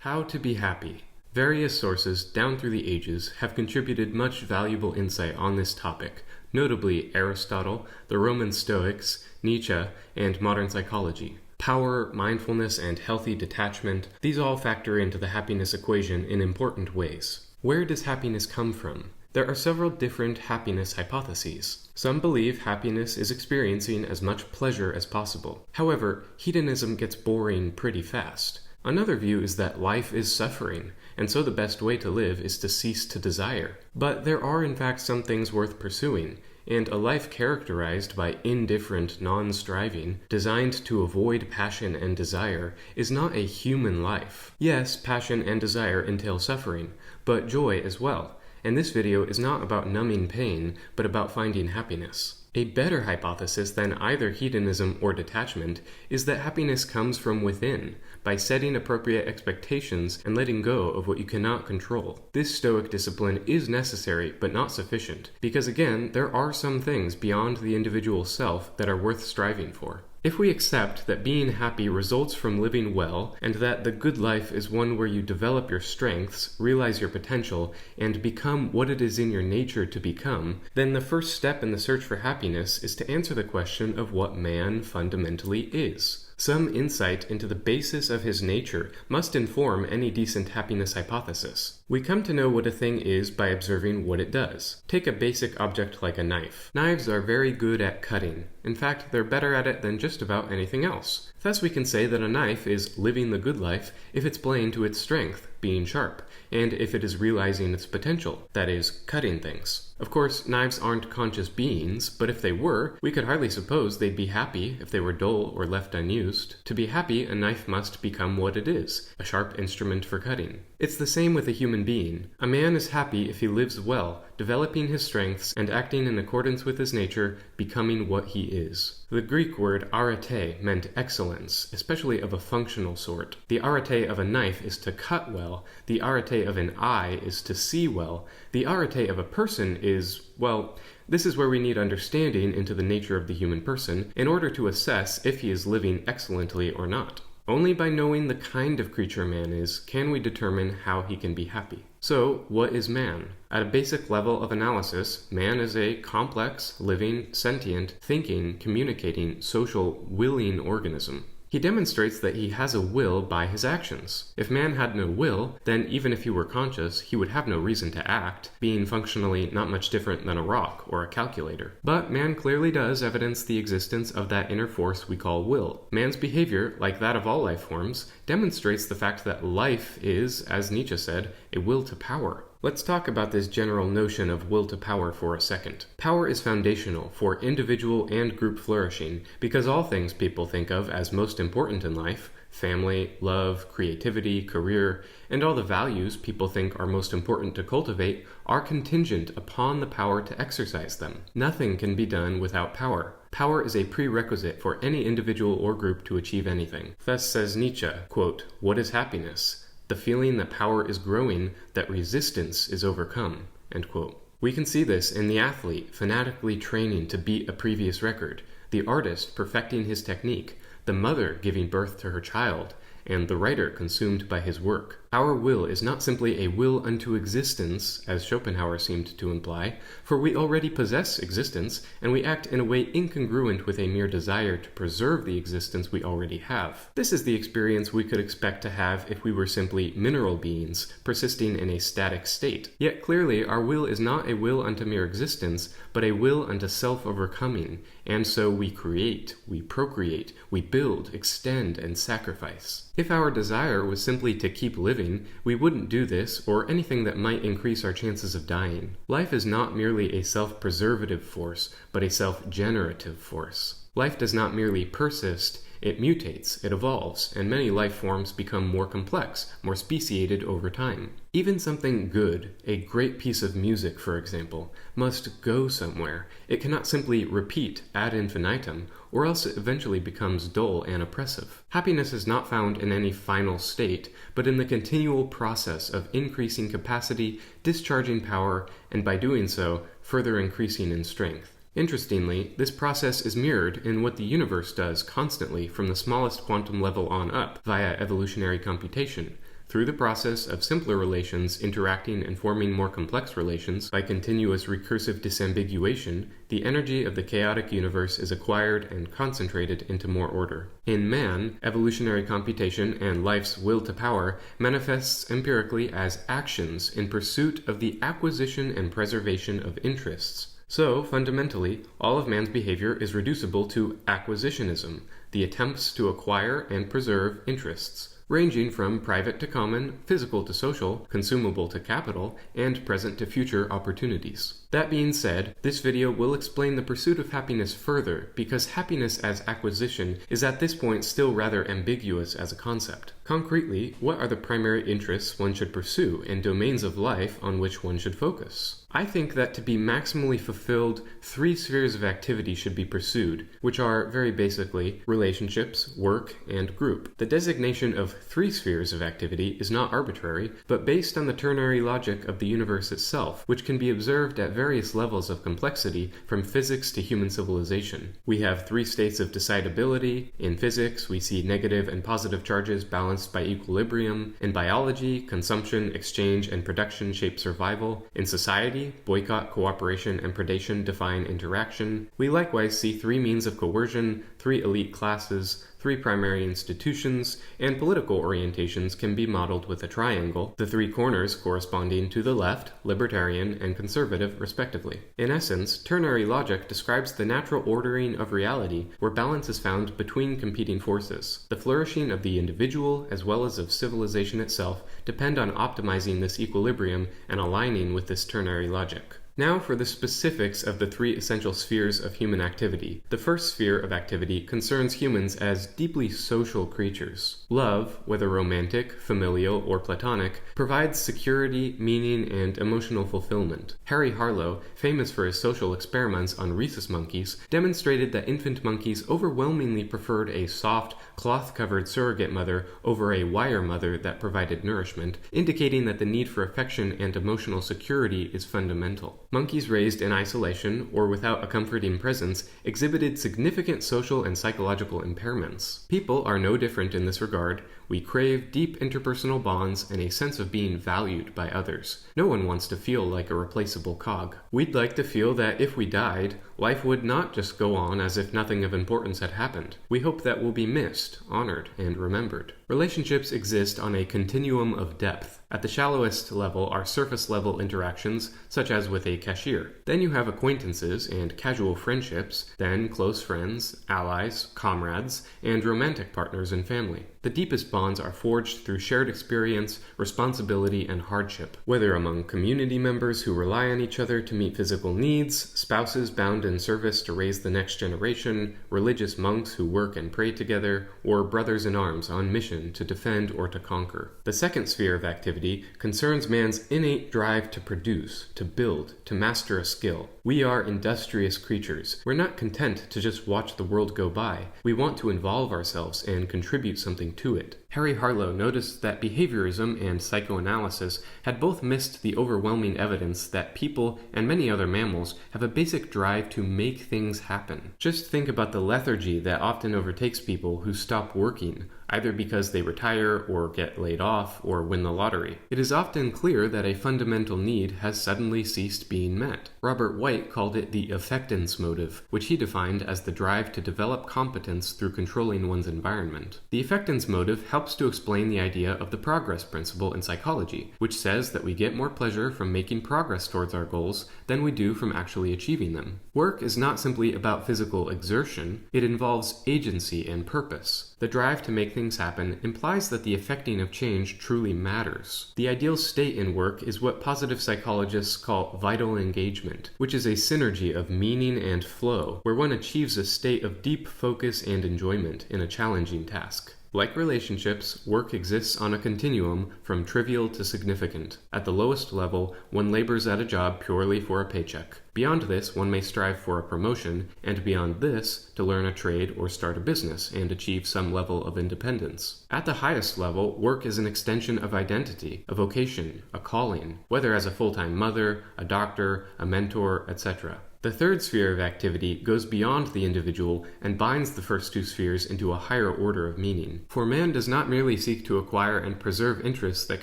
How to be happy. Various sources down through the ages have contributed much valuable insight on this topic, notably Aristotle, the Roman Stoics, Nietzsche, and modern psychology. Power, mindfulness, and healthy detachment, these all factor into the happiness equation in important ways. Where does happiness come from? There are several different happiness hypotheses. Some believe happiness is experiencing as much pleasure as possible. However, hedonism gets boring pretty fast. Another view is that life is suffering, and so the best way to live is to cease to desire. But there are in fact some things worth pursuing, and a life characterized by indifferent non-striving, designed to avoid passion and desire, is not a human life. Yes, passion and desire entail suffering, but joy as well. And this video is not about numbing pain, but about finding happiness. A better hypothesis than either hedonism or detachment is that happiness comes from within, by setting appropriate expectations and letting go of what you cannot control. This Stoic discipline is necessary but not sufficient, because again, there are some things beyond the individual self that are worth striving for. If we accept that being happy results from living well, and that the good life is one where you develop your strengths, realize your potential, and become what it is in your nature to become, then the first step in the search for happiness is to answer the question of what man fundamentally is. Some insight into the basis of his nature must inform any decent happiness hypothesis. We come to know what a thing is by observing what it does. Take a basic object like a knife. Knives are very good at cutting. In fact, they're better at it than just about anything else. Thus we can say that a knife is living the good life if it's playing to its strength, being sharp, and if it is realizing its potential, that is, cutting things. Of course, knives aren't conscious beings, but if they were, we could hardly suppose they'd be happy if they were dull or left unused. To be happy, a knife must become what it is, a sharp instrument for cutting. It's the same with a human being. A man is happy if he lives well, developing his strengths and acting in accordance with his nature, becoming what he is. The Greek word arete meant excellence, especially of a functional sort. The arete of a knife is to cut well, the arete of an eye is to see well, the arete of a person is, well, this is where we need understanding into the nature of the human person in order to assess if he is living excellently or not. Only by knowing the kind of creature man is can we determine how he can be happy. So, what is man? At a basic level of analysis, man is a complex, living, sentient, thinking, communicating, social, willing organism. He demonstrates that he has a will by his actions. If man had no will, then even if he were conscious, he would have no reason to act, being functionally not much different than a rock or a calculator. But man clearly does evidence the existence of that inner force we call will. Man's behavior, like that of all life forms, demonstrates the fact that life is, as Nietzsche said, a will to power. Let's talk about this general notion of will to power for a second. Power is foundational for individual and group flourishing because all things people think of as most important in life, family, love, creativity, career, and all the values people think are most important to cultivate are contingent upon the power to exercise them. Nothing can be done without power. Power is a prerequisite for any individual or group to achieve anything. Thus says Nietzsche, quote, "What is happiness? The feeling that power is growing, that resistance is overcome," end quote. We can see this in the athlete fanatically training to beat a previous record, the artist perfecting his technique, the mother giving birth to her child, and the writer consumed by his work. Our will is not simply a will unto existence, as Schopenhauer seemed to imply, for we already possess existence, and we act in a way incongruent with a mere desire to preserve the existence we already have. This is the experience we could expect to have if we were simply mineral beings, persisting in a static state. Yet clearly our will is not a will unto mere existence, but a will unto self-overcoming, and so we create, we procreate, we build, extend, and sacrifice. If our desire was simply to keep living, we wouldn't do this or anything that might increase our chances of dying. Life is not merely a self-preservative force, but a self-generative force. Life does not merely persist, it mutates, it evolves, and many life forms become more complex, more speciated over time. Even something good, a great piece of music for example, must go somewhere. It cannot simply repeat ad infinitum, or else it eventually becomes dull and oppressive. Happiness is not found in any final state, but in the continual process of increasing capacity, discharging power, and by doing so, further increasing in strength. Interestingly, this process is mirrored in what the universe does constantly from the smallest quantum level on up, via evolutionary computation. Through the process of simpler relations interacting and forming more complex relations by continuous recursive disambiguation, the energy of the chaotic universe is acquired and concentrated into more order. In man, evolutionary computation and life's will to power manifests empirically as actions in pursuit of the acquisition and preservation of interests. So, fundamentally, all of man's behavior is reducible to acquisitionism, the attempts to acquire and preserve interests, ranging from private to common, physical to social, consumable to capital, and present to future opportunities. That being said, this video will explain the pursuit of happiness further, because happiness as acquisition is at this point still rather ambiguous as a concept. Concretely, what are the primary interests one should pursue and domains of life on which one should focus? I think that to be maximally fulfilled, 3 spheres of activity should be pursued, which are, very basically, relationships, work, and group. The designation of 3 spheres of activity is not arbitrary, but based on the ternary logic of the universe itself, which can be observed at various levels of complexity from physics to human civilization. We have 3 states of decidability. In physics, we see negative and positive charges balanced by equilibrium. In biology, consumption, exchange, and production shape survival. In society, boycott, cooperation, and predation define interaction. We likewise see 3 means of coercion, 3 elite classes, 3 primary institutions, and political orientations can be modeled with a triangle, the 3 corners corresponding to the left, libertarian, and conservative respectively. In essence, ternary logic describes the natural ordering of reality where balance is found between competing forces. The flourishing of the individual as well as of civilization itself depend on optimizing this equilibrium and aligning with this ternary logic. Now for the specifics of the 3 essential spheres of human activity. The first sphere of activity concerns humans as deeply social creatures. Love, whether romantic, familial, or platonic, provides security, meaning, and emotional fulfillment. Harry Harlow, famous for his social experiments on rhesus monkeys, demonstrated that infant monkeys overwhelmingly preferred a soft, cloth-covered surrogate mother over a wire mother that provided nourishment, indicating that the need for affection and emotional security is fundamental. Monkeys raised in isolation or without a comforting presence exhibited significant social and psychological impairments. People are no different in this regard. We crave deep interpersonal bonds and a sense of being valued by others. No one wants to feel like a replaceable cog. We'd like to feel that if we died, life would not just go on as if nothing of importance had happened. We hope that we'll be missed, honored, and remembered. Relationships exist on a continuum of depth. At the shallowest level are surface-level interactions, such as with a cashier. Then you have acquaintances and casual friendships, then close friends, allies, comrades, and romantic partners and family. The deepest bonds are forged through shared experience, responsibility, and hardship, whether among community members who rely on each other to meet physical needs, spouses bound in service to raise the next generation, religious monks who work and pray together, or brothers in arms on mission to defend or to conquer. The second sphere of activity concerns man's innate drive to produce, to build, to master a skill. We are industrious creatures. We're not content to just watch the world go by. We want to involve ourselves and contribute something to it. Harry Harlow noticed that behaviorism and psychoanalysis had both missed the overwhelming evidence that people and many other mammals have a basic drive to make things happen. Just think about the lethargy that often overtakes people who stop working, either because they retire or get laid off or win the lottery. It is often clear that a fundamental need has suddenly ceased being met. Robert White called it the affectance motive, which he defined as the drive to develop competence through controlling one's environment. The affectance motive helps to explain the idea of the progress principle in psychology, which says that we get more pleasure from making progress towards our goals than we do from actually achieving them. Work is not simply about physical exertion, it involves agency and purpose. The drive to make things happen implies that the effecting of change truly matters. The ideal state in work is what positive psychologists call vital engagement, which is a synergy of meaning and flow, where one achieves a state of deep focus and enjoyment in a challenging task. Like relationships, work exists on a continuum from trivial to significant. At the lowest level, one labors at a job purely for a paycheck. Beyond this, one may strive for a promotion, and beyond this, to learn a trade or start a business and achieve some level of independence. At the highest level, work is an extension of identity, a vocation, a calling, whether as a full-time mother, a doctor, a mentor, etc. The third sphere of activity goes beyond the individual and binds the first two spheres into a higher order of meaning. For man does not merely seek to acquire and preserve interests that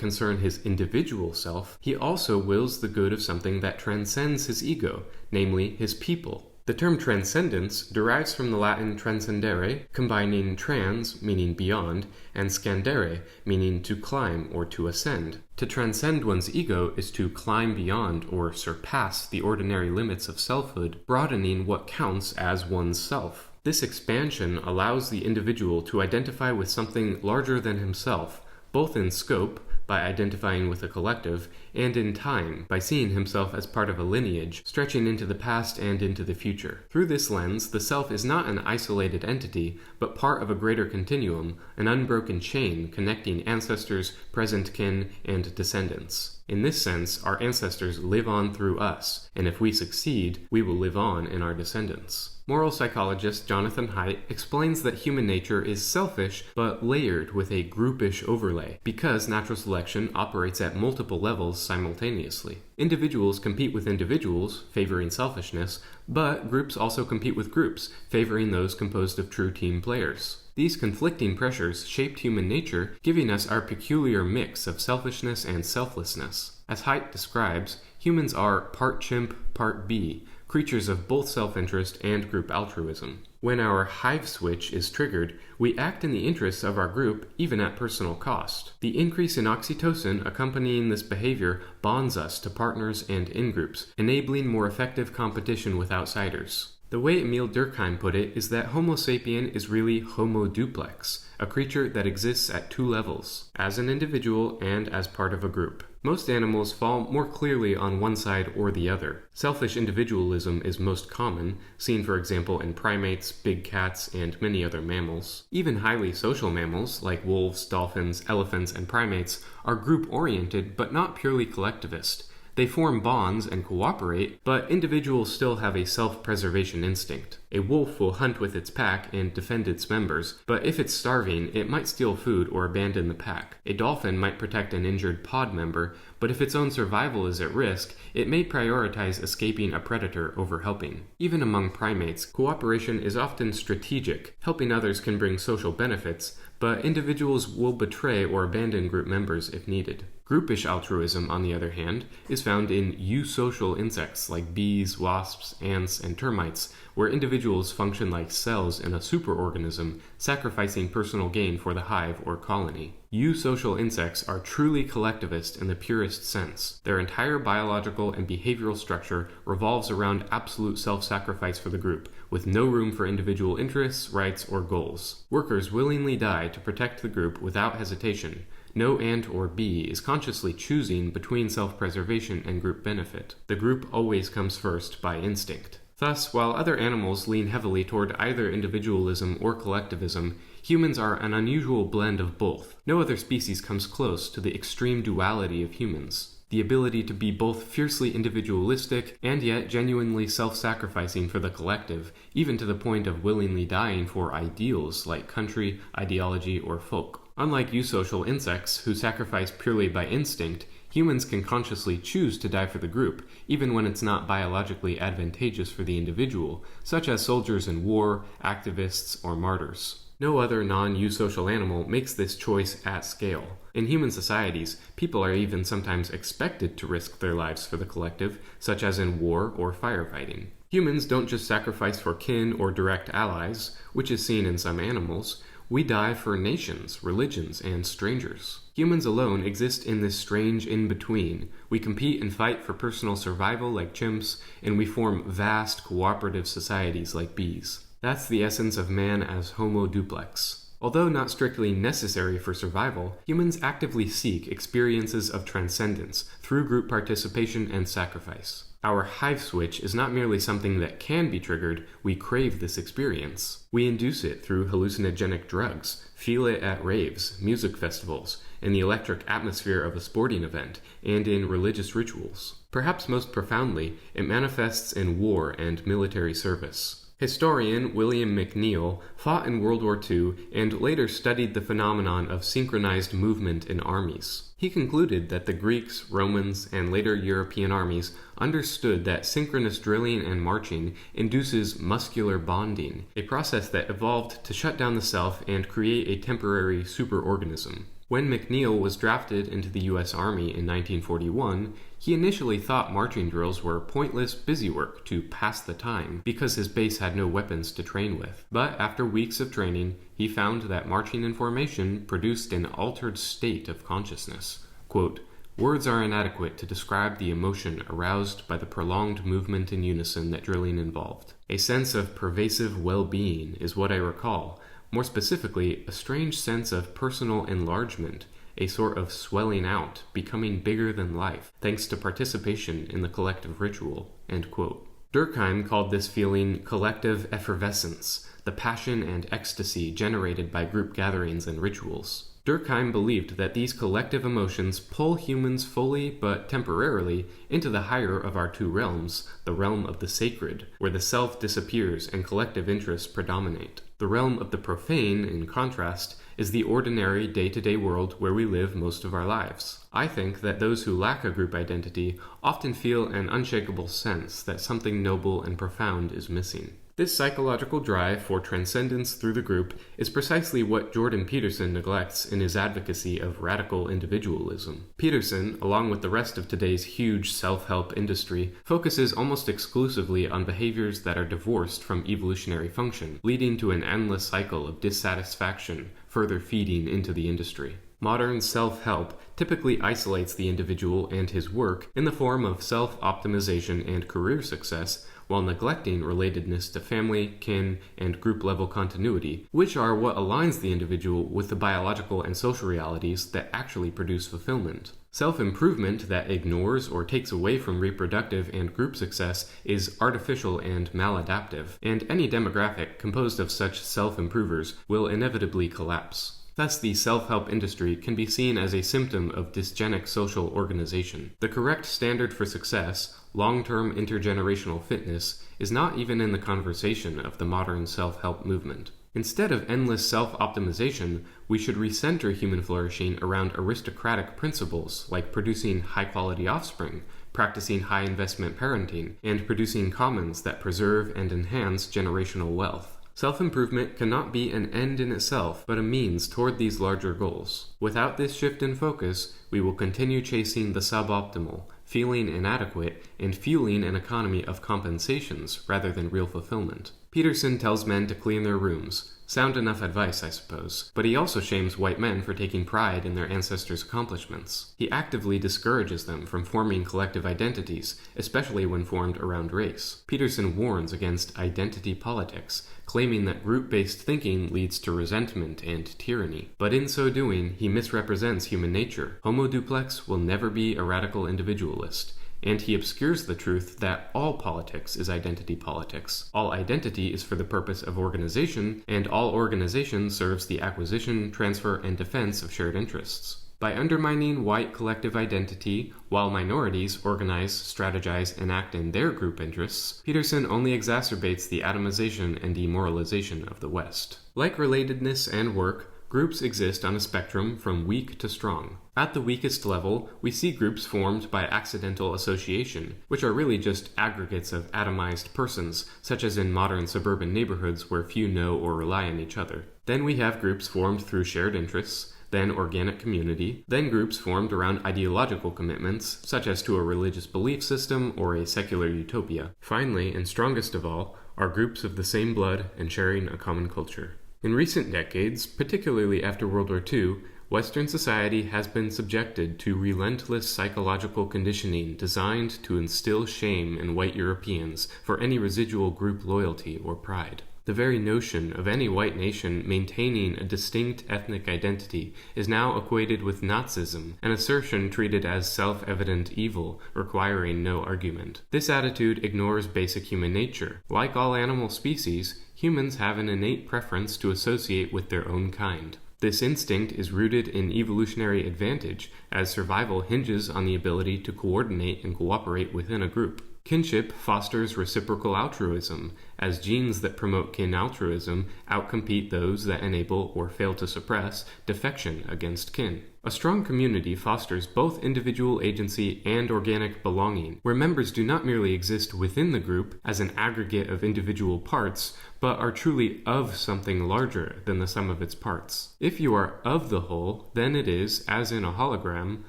concern his individual self, he also wills the good of something that transcends his ego, namely his people. The term transcendence derives from the Latin transcendere, combining trans, meaning beyond, and scandere, meaning to climb or to ascend. To transcend one's ego is to climb beyond or surpass the ordinary limits of selfhood, broadening what counts as one's self. This expansion allows the individual to identify with something larger than himself, both in scope, by identifying with a collective, and in time, by seeing himself as part of a lineage, stretching into the past and into the future. Through this lens, the self is not an isolated entity, but part of a greater continuum, an unbroken chain connecting ancestors, present kin, and descendants. In this sense, our ancestors live on through us, and if we succeed, we will live on in our descendants. Moral psychologist Jonathan Haidt explains that human nature is selfish but layered with a groupish overlay, because natural selection operates at multiple levels simultaneously. Individuals compete with individuals, favoring selfishness, but groups also compete with groups, favoring those composed of true team players. These conflicting pressures shaped human nature, giving us our peculiar mix of selfishness and selflessness. As Haidt describes, humans are part chimp, part bee, creatures of both self-interest and group altruism. When our hive switch is triggered, we act in the interests of our group, even at personal cost. The increase in oxytocin accompanying this behavior bonds us to partners and in-groups, enabling more effective competition with outsiders. The way Emil Durkheim put it is that Homo sapien is really Homo duplex, a creature that exists at two levels, as an individual and as part of a group. Most animals fall more clearly on one side or the other. Selfish individualism is most common, seen for example in primates, big cats, and many other mammals. Even highly social mammals, like wolves, dolphins, elephants, and primates, are group-oriented but not purely collectivist. They form bonds and cooperate, but individuals still have a self-preservation instinct. A wolf will hunt with its pack and defend its members, but if it's starving, it might steal food or abandon the pack. A dolphin might protect an injured pod member, but if its own survival is at risk, it may prioritize escaping a predator over helping. Even among primates, cooperation is often strategic. Helping others can bring social benefits, but individuals will betray or abandon group members if needed. Groupish altruism, on the other hand, is found in eusocial insects like bees, wasps, ants, and termites, where individuals function like cells in a superorganism, sacrificing personal gain for the hive or colony. Eusocial insects are truly collectivist in the purest sense. Their entire biological and behavioral structure revolves around absolute self-sacrifice for the group, with no room for individual interests, rights, or goals. Workers willingly die to protect the group without hesitation. No ant or bee is consciously choosing between self-preservation and group benefit. The group always comes first by instinct. Thus, while other animals lean heavily toward either individualism or collectivism, humans are an unusual blend of both. No other species comes close to the extreme duality of humans. The ability to be both fiercely individualistic and yet genuinely self-sacrificing for the collective, even to the point of willingly dying for ideals like country, ideology, or folk. Unlike eusocial insects, who sacrifice purely by instinct, humans can consciously choose to die for the group, even when it's not biologically advantageous for the individual, such as soldiers in war, activists, or martyrs. No other non-eusocial animal makes this choice at scale. In human societies, people are even sometimes expected to risk their lives for the collective, such as in war or firefighting. Humans don't just sacrifice for kin or direct allies, which is seen in some animals. We die for nations, religions, and strangers. Humans alone exist in this strange in-between. We compete and fight for personal survival like chimps, and we form vast cooperative societies like bees. That's the essence of man as Homo duplex. Although not strictly necessary for survival, humans actively seek experiences of transcendence through group participation and sacrifice. Our hive switch is not merely something that can be triggered, we crave this experience. We induce it through hallucinogenic drugs, feel it at raves, music festivals, in the electric atmosphere of a sporting event, and in religious rituals. Perhaps most profoundly, it manifests in war and military service. Historian William McNeill fought in World War II and later studied the phenomenon of synchronized movement in armies. He concluded that the Greeks, Romans, and later European armies understood that synchronous drilling and marching induces muscular bonding, a process that evolved to shut down the self and create a temporary superorganism. When McNeill was drafted into the U.S. Army in 1941, he initially thought marching drills were pointless busywork to pass the time because his base had no weapons to train with. But after weeks of training, he found that marching in formation produced an altered state of consciousness. Quote, "Words are inadequate to describe the emotion aroused by the prolonged movement in unison that drilling involved. A sense of pervasive well-being is what I recall. More specifically, a strange sense of personal enlargement, a sort of swelling out, becoming bigger than life, thanks to participation in the collective ritual." End quote. Durkheim called this feeling collective effervescence, the passion and ecstasy generated by group gatherings and rituals. Durkheim believed that these collective emotions pull humans fully but temporarily into the higher of our two realms, the realm of the sacred, where the self disappears and collective interests predominate. The realm of the profane, in contrast, is the ordinary day-to-day world where we live most of our lives. I think that those who lack a group identity often feel an unshakable sense that something noble and profound is missing. This psychological drive for transcendence through the group is precisely what Jordan Peterson neglects in his advocacy of radical individualism. Peterson, along with the rest of today's huge self-help industry, focuses almost exclusively on behaviors that are divorced from evolutionary function, leading to an endless cycle of dissatisfaction, further feeding into the industry. Modern self-help typically isolates the individual and his work in the form of self-optimization and career success, while neglecting relatedness to family, kin, and group-level continuity, which are what aligns the individual with the biological and social realities that actually produce fulfillment. Self-improvement that ignores or takes away from reproductive and group success is artificial and maladaptive, and any demographic composed of such self-improvers will inevitably collapse. Thus, the self-help industry can be seen as a symptom of dysgenic social organization. The correct standard for success, long-term intergenerational fitness, is not even in the conversation of the modern self-help movement. Instead of endless self-optimization, we should recenter human flourishing around aristocratic principles like producing high-quality offspring, practicing high-investment parenting, and producing commons that preserve and enhance generational wealth. Self-improvement cannot be an end in itself, but a means toward these larger goals. Without this shift in focus, we will continue chasing the suboptimal, feeling inadequate, and fueling an economy of compensations rather than real fulfillment. Peterson tells men to clean their rooms. Sound enough advice, I suppose. But he also shames white men for taking pride in their ancestors' accomplishments. He actively discourages them from forming collective identities, especially when formed around race. Peterson warns against identity politics, claiming that group-based thinking leads to resentment and tyranny. But in so doing, he misrepresents human nature. Homo duplex will never be a radical individualist. And he obscures the truth that all politics is identity politics. All identity is for the purpose of organization, and all organization serves the acquisition, transfer, and defense of shared interests. By undermining white collective identity, while minorities organize, strategize, and act in their group interests, Peterson only exacerbates the atomization and demoralization of the West. Like relatedness and work, groups exist on a spectrum from weak to strong. At the weakest level, we see groups formed by accidental association, which are really just aggregates of atomized persons, such as in modern suburban neighborhoods where few know or rely on each other. Then we have groups formed through shared interests, then organic community, then groups formed around ideological commitments, such as to a religious belief system or a secular utopia. Finally, and strongest of all, are groups of the same blood and sharing a common culture. In recent decades, particularly after World War II, Western society has been subjected to relentless psychological conditioning designed to instill shame in white Europeans for any residual group loyalty or pride. The very notion of any white nation maintaining a distinct ethnic identity is now equated with Nazism, an assertion treated as self-evident evil, requiring no argument. This attitude ignores basic human nature. Like all animal species, humans have an innate preference to associate with their own kind. This instinct is rooted in evolutionary advantage, as survival hinges on the ability to coordinate and cooperate within a group. Kinship fosters reciprocal altruism, as genes that promote kin altruism outcompete those that enable or fail to suppress defection against kin. A strong community fosters both individual agency and organic belonging, where members do not merely exist within the group as an aggregate of individual parts, but are truly of something larger than the sum of its parts. If you are of the whole, then it is, as in a hologram,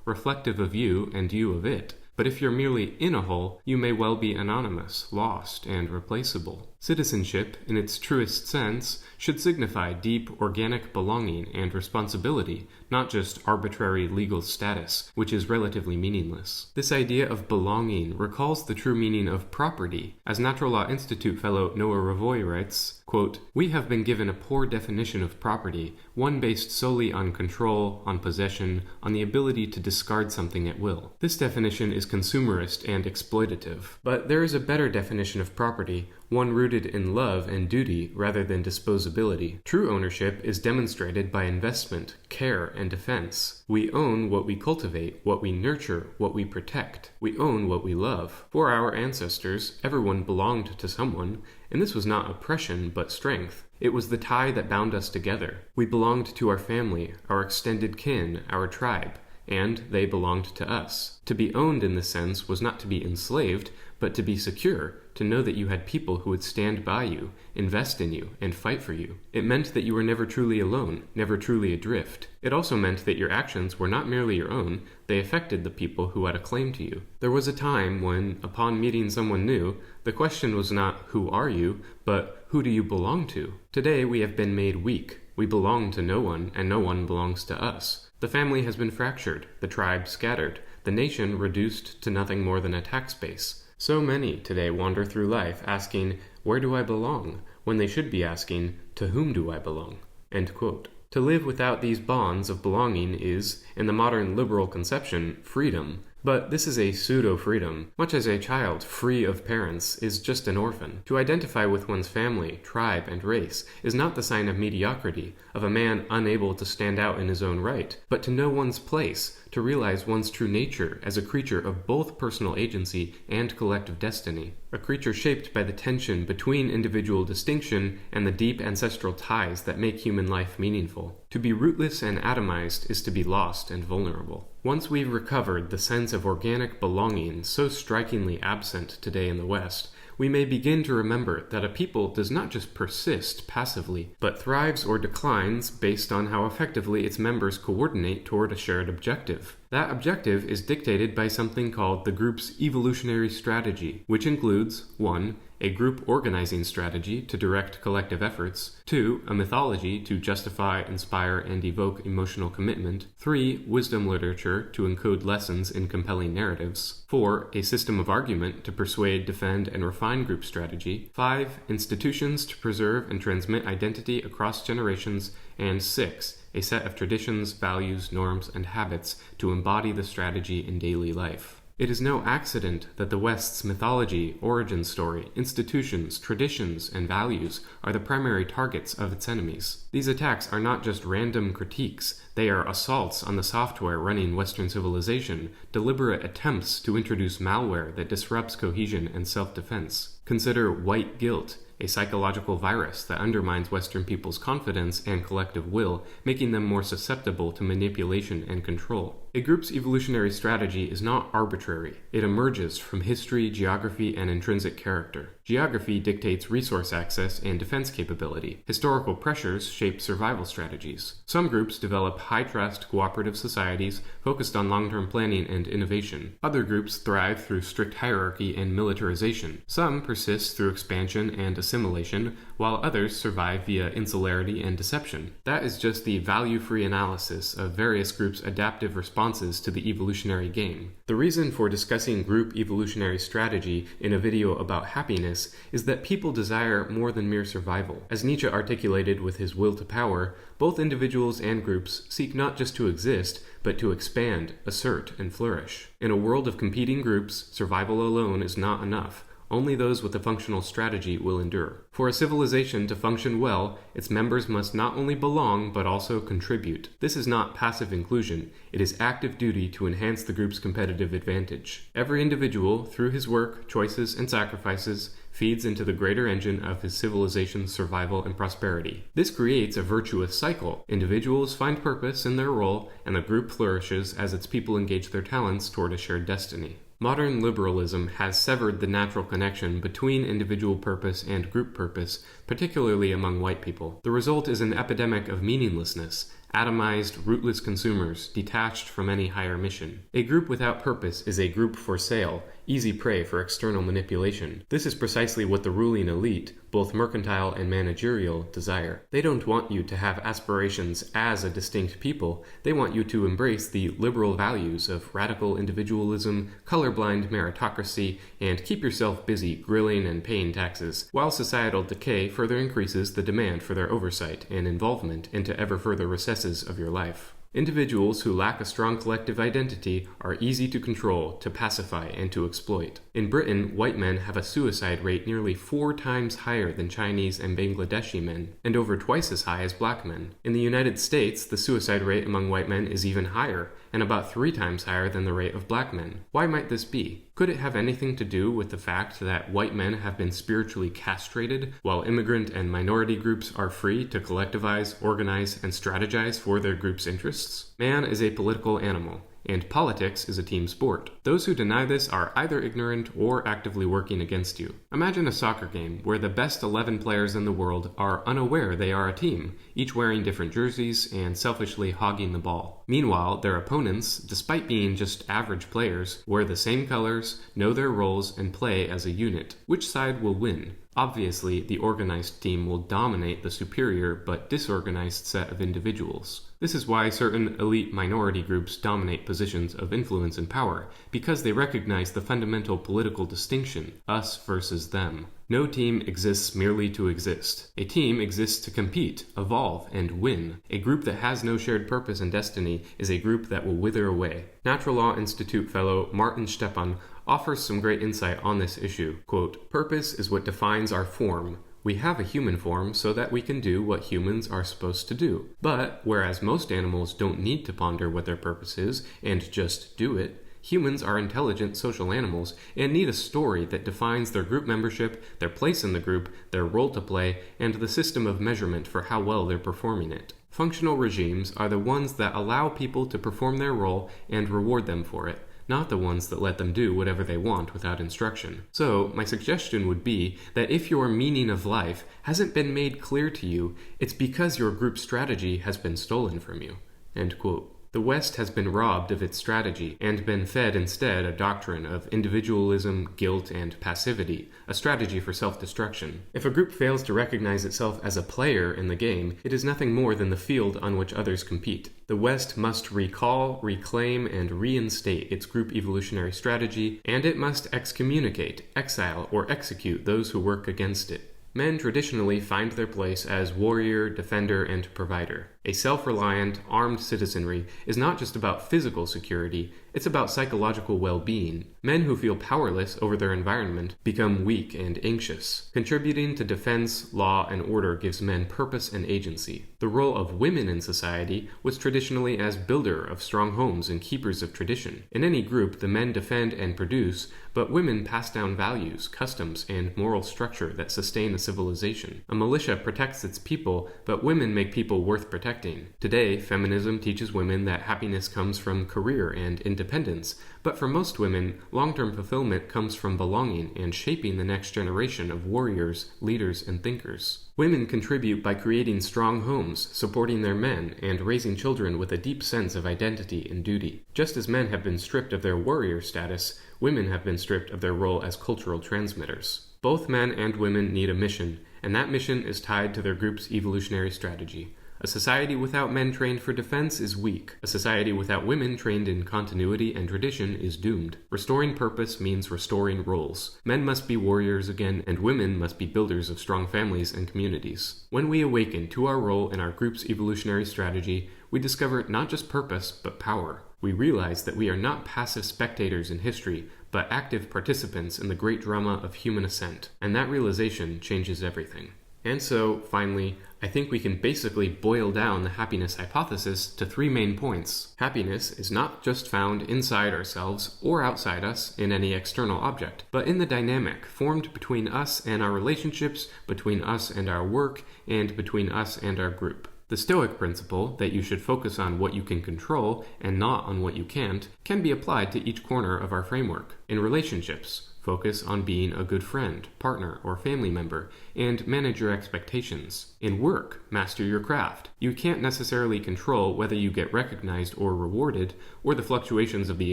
reflective of you and you of it. But if you're merely in a whole, you may well be anonymous, lost, and replaceable. Citizenship, in its truest sense, should signify deep organic belonging and responsibility, not just arbitrary legal status, which is relatively meaningless. This idea of belonging recalls the true meaning of property. As Natural Law Institute fellow Noah Revoy writes, quote, "We have been given a poor definition of property, one based solely on control, on possession, on the ability to discard something at will. This definition is consumerist and exploitative. But there is a better definition of property, one rooted in love and duty rather than disposability. True ownership is demonstrated by investment, care, and defense. We own what we cultivate, what we nurture, what we protect. We own what we love. For our ancestors, everyone belonged to someone, and this was not oppression but strength. It was the tie that bound us together. We belonged to our family, our extended kin, our tribe, and they belonged to us. To be owned in this sense was not to be enslaved, but to be secure, to know that you had people who would stand by you, invest in you, and fight for you. It meant that you were never truly alone, never truly adrift. It also meant that your actions were not merely your own, they affected the people who had a claim to you. There was a time when, upon meeting someone new, the question was not, who are you, but who do you belong to? Today we have been made weak. We belong to no one, and no one belongs to us. The family has been fractured, the tribe scattered, the nation reduced to nothing more than a tax base. So many today wander through life asking, where do I belong? When they should be asking, to whom do I belong? End quote. To live without these bonds of belonging is, in the modern liberal conception, freedom. But this is a pseudo-freedom, much as a child free of parents is just an orphan. To identify with one's family, tribe, and race is not the sign of mediocrity, of a man unable to stand out in his own right, but to know one's place, to realize one's true nature as a creature of both personal agency and collective destiny, a creature shaped by the tension between individual distinction and the deep ancestral ties that make human life meaningful. To be rootless and atomized is to be lost and vulnerable. Once we've recovered the sense of organic belonging so strikingly absent today in the West, we may begin to remember that a people does not just persist passively, but thrives or declines based on how effectively its members coordinate toward a shared objective. That objective is dictated by something called the group's evolutionary strategy, which includes 1. A group organizing strategy to direct collective efforts, 2. A mythology to justify, inspire, and evoke emotional commitment, 3. Wisdom literature to encode lessons in compelling narratives, 4. A system of argument to persuade, defend, and refine group strategy, 5. Institutions to preserve and transmit identity across generations, and 6. A set of traditions, values, norms, and habits to embody the strategy in daily life. It is no accident that the West's mythology, origin story, institutions, traditions, and values are the primary targets of its enemies. These attacks are not just random critiques, they are assaults on the software running Western civilization, deliberate attempts to introduce malware that disrupts cohesion and self-defense. Consider white guilt, a psychological virus that undermines Western people's confidence and collective will, making them more susceptible to manipulation and control. A group's evolutionary strategy is not arbitrary. It emerges from history, geography, and intrinsic character. Geography dictates resource access and defense capability. Historical pressures shape survival strategies. Some groups develop high-trust, cooperative societies focused on long-term planning and innovation. Other groups thrive through strict hierarchy and militarization. Some persist through expansion and assimilation, while others survive via insularity and deception. That is just the value-free analysis of various groups' adaptive responses to the evolutionary game. The reason for discussing group evolutionary strategy in a video about happiness is that people desire more than mere survival. As Nietzsche articulated with his will to power, both individuals and groups seek not just to exist, but to expand, assert, and flourish. In a world of competing groups, survival alone is not enough. Only those with a functional strategy will endure. For a civilization to function well, its members must not only belong but also contribute. This is not passive inclusion, it is active duty to enhance the group's competitive advantage. Every individual, through his work, choices, and sacrifices, feeds into the greater engine of his civilization's survival and prosperity. This creates a virtuous cycle. Individuals find purpose in their role, and the group flourishes as its people engage their talents toward a shared destiny. Modern liberalism has severed the natural connection between individual purpose and group purpose, particularly among white people. The result is an epidemic of meaninglessness, atomized, rootless consumers, detached from any higher mission. A group without purpose is a group for sale, easy prey for external manipulation. This is precisely what the ruling elite, both mercantile and managerial, desire. They don't want you to have aspirations as a distinct people. They want you to embrace the liberal values of radical individualism, colorblind meritocracy, and keep yourself busy grilling and paying taxes, while societal decay further increases the demand for their oversight and involvement into ever further recesses of your life. Individuals who lack a strong collective identity are easy to control, to pacify, and to exploit. In Britain, white men have a suicide rate nearly 4 times higher than Chinese and Bangladeshi men, and over twice as high as black men. In the United States, the suicide rate among white men is even higher, and about 3 times higher than the rate of black men. Why might this be? Could it have anything to do with the fact that white men have been spiritually castrated, while immigrant and minority groups are free to collectivize, organize, and strategize for their group's interests? Man is a political animal, and politics is a team sport. Those who deny this are either ignorant or actively working against you. Imagine a soccer game where the best 11 players in the world are unaware they are a team, each wearing different jerseys and selfishly hogging the ball. Meanwhile, their opponents, despite being just average players, wear the same colors, know their roles, and play as a unit. Which side will win? Obviously, the organized team will dominate the superior but disorganized set of individuals. This is why certain elite minority groups dominate positions of influence and power, because they recognize the fundamental political distinction, us versus them. No team exists merely to exist. A team exists to compete, evolve, and win. A group that has no shared purpose and destiny is a group that will wither away. Natural Law Institute fellow Martin Štěpán offers some great insight on this issue. Quote, "Purpose is what defines our form. We have a human form so that we can do what humans are supposed to do. But, whereas most animals don't need to ponder what their purpose is and just do it, humans are intelligent social animals and need a story that defines their group membership, their place in the group, their role to play, and the system of measurement for how well they're performing it. Functional regimes are the ones that allow people to perform their role and reward them for it, not the ones that let them do whatever they want without instruction. So, my suggestion would be that if your meaning of life hasn't been made clear to you, it's because your group strategy has been stolen from you." End quote. The West has been robbed of its strategy and been fed instead a doctrine of individualism, guilt, and passivity, a strategy for self-destruction. If a group fails to recognize itself as a player in the game, it is nothing more than the field on which others compete. The West must recall, reclaim, and reinstate its group evolutionary strategy, and it must excommunicate, exile, or execute those who work against it. Men traditionally find their place as warrior, defender, and provider. A self-reliant, armed citizenry is not just about physical security, it's about psychological well-being. Men who feel powerless over their environment become weak and anxious. Contributing to defense, law, and order gives men purpose and agency. The role of women in society was traditionally as builder of strong homes and keepers of tradition. In any group, the men defend and produce, but women pass down values, customs, and moral structure that sustain a civilization. A militia protects its people, but women make people worth protecting. Today, feminism teaches women that happiness comes from career and independence, but for most women, long-term fulfillment comes from belonging and shaping the next generation of warriors, leaders, and thinkers. Women contribute by creating strong homes, supporting their men, and raising children with a deep sense of identity and duty. Just as men have been stripped of their warrior status, women have been stripped of their role as cultural transmitters. Both men and women need a mission, and that mission is tied to their group's evolutionary strategy. A society without men trained for defense is weak. A society without women trained in continuity and tradition is doomed. Restoring purpose means restoring roles. Men must be warriors again, and women must be builders of strong families and communities. When we awaken to our role in our group's evolutionary strategy, we discover not just purpose, but power. We realize that we are not passive spectators in history, but active participants in the great drama of human ascent, and that realization changes everything. And so, finally, I think we can basically boil down the happiness hypothesis to 3 main points. Happiness is not just found inside ourselves or outside us in any external object, but in the dynamic formed between us and our relationships, between us and our work, and between us and our group. The Stoic principle that you should focus on what you can control and not on what you can't can be applied to each corner of our framework. In relationships, focus on being a good friend, partner, or family member, and manage your expectations. In work, master your craft. You can't necessarily control whether you get recognized or rewarded, or the fluctuations of the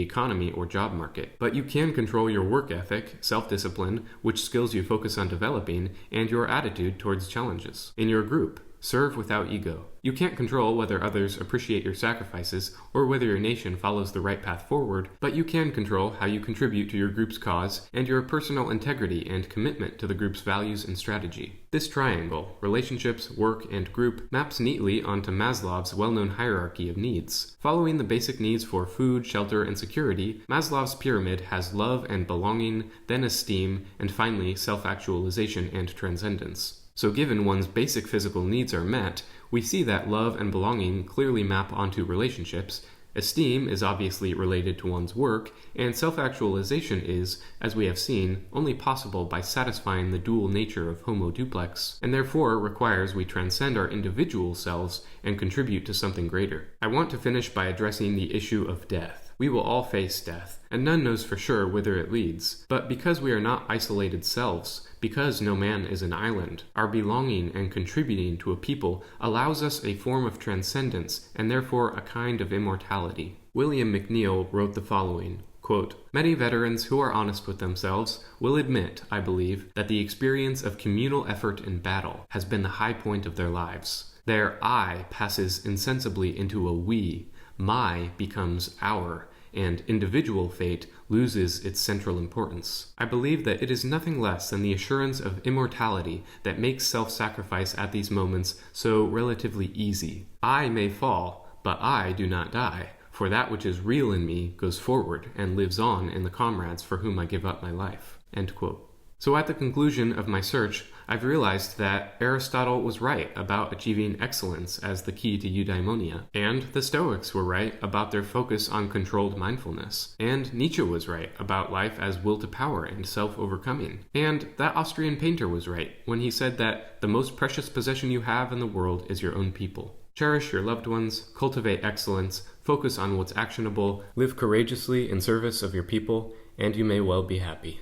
economy or job market, but you can control your work ethic, self-discipline, which skills you focus on developing, and your attitude towards challenges. In your group, serve without ego. You can't control whether others appreciate your sacrifices or whether your nation follows the right path forward, but you can control how you contribute to your group's cause and your personal integrity and commitment to the group's values and strategy. This triangle, relationships, work, and group, maps neatly onto Maslow's well-known hierarchy of needs. Following the basic needs for food, shelter, and security, Maslow's pyramid has love and belonging, then esteem, and finally self-actualization and transcendence. So given one's basic physical needs are met, we see that love and belonging clearly map onto relationships, esteem is obviously related to one's work, and self-actualization is, as we have seen, only possible by satisfying the dual nature of Homo duplex, and therefore requires we transcend our individual selves and contribute to something greater. I want to finish by addressing the issue of death. We will all face death, and none knows for sure whither it leads. But because we are not isolated selves, because no man is an island, our belonging and contributing to a people allows us a form of transcendence and therefore a kind of immortality. William McNeill wrote the following, quote, "Many veterans who are honest with themselves will admit, I believe, that the experience of communal effort in battle has been the high point of their lives. Their I passes insensibly into a we, my becomes our, and individual fate loses its central importance. I believe that it is nothing less than the assurance of immortality that makes self-sacrifice at these moments so relatively easy. I may fall, but I do not die, for that which is real in me goes forward and lives on in the comrades for whom I give up my life." End quote. So at the conclusion of my search, I've realized that Aristotle was right about achieving excellence as the key to eudaimonia, and the Stoics were right about their focus on controlled mindfulness, and Nietzsche was right about life as will to power and self-overcoming, and that Austrian painter was right when he said that the most precious possession you have in the world is your own people. Cherish your loved ones, cultivate excellence, focus on what's actionable, live courageously in service of your people, and you may well be happy.